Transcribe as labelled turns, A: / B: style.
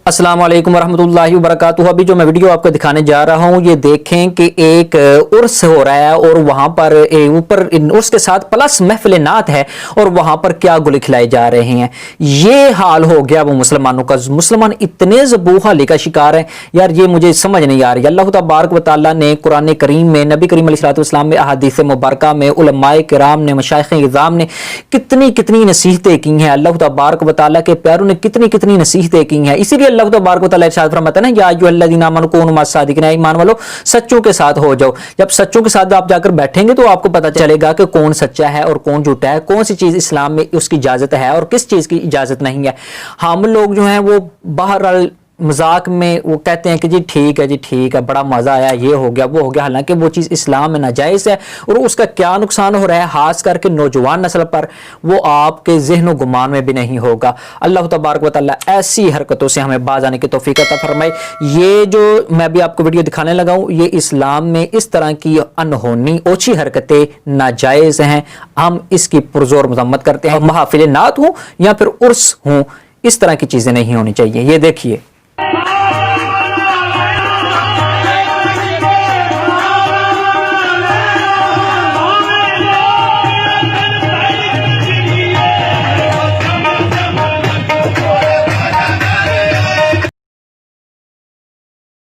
A: अस्सलाम वालेकुम रहमतुल्लाहि व बरकातुहू। अभी जो मैं वीडियो आपको दिखाने जा रहा हूँ ये देखें कि एक उर्स हो रहा है और वहां पर ऊपर उर्स के साथ प्लस महफिल नात है और वहां पर क्या गुल खिलाए जा रहे हैं। ये हाल हो गया वो मुसलमानों का। मुसलमान इतने ज़बूहाली का शिकार है यार, ये मुझे समझ नहीं आ रही। अल्लाह तबारक व तआला ने कुरान करीम में, नबी करीम अलैहिस्सलाम में, अहादीस मुबारका में, उलमाए किराम ने, मशाइख इज़ाम ने कितनी कितनी नसीहतें की हैं। अल्लाह तबारक व तआला के प्यारों ने कितनी कितनी नसीहतें की हैं। इसीलिए अल्लाह तबारक व तआला इरशाद फरमाता है ना, या अय्युहल्लज़ीना आमनू कूनू मस्सादिकीन, ईमान वालों सच्चों के साथ हो जाओ। जब सच्चों के साथ आप जाकर बैठेंगे तो आपको पता चलेगा कि कौन सच्चा है और कौन झूठा है, कौन सी चीज इस्लाम में उसकी इजाजत है और किस चीज की इजाजत नहीं है। हम लोग जो हैं वो बहरहाल मजाक में वो कहते हैं कि जी ठीक है, जी ठीक है, बड़ा मजा आया, ये हो गया वो हो गया, हालांकि वो चीज़ इस्लाम में नाजायज़ है और उसका क्या नुकसान हो रहा है खास करके नौजवान नस्ल पर, वो आपके ज़हन गुमान में भी नहीं होगा। अल्लाह तबारक व तआला ऐसी हरकतों से हमें बाज आने की तौफीक अता फरमाए। ये जो मैं भी आपको वीडियो दिखाने लगा हूँ, ये इस्लाम में इस तरह की अनहोनी ओछी हरकतें नाजायज़ हैं। हम इसकी पुरजोर मजम्मत करते हैं। महफिल नात हो या फिर उर्स हो, इस तरह की चीज़ें नहीं होनी चाहिए। ये देखिए।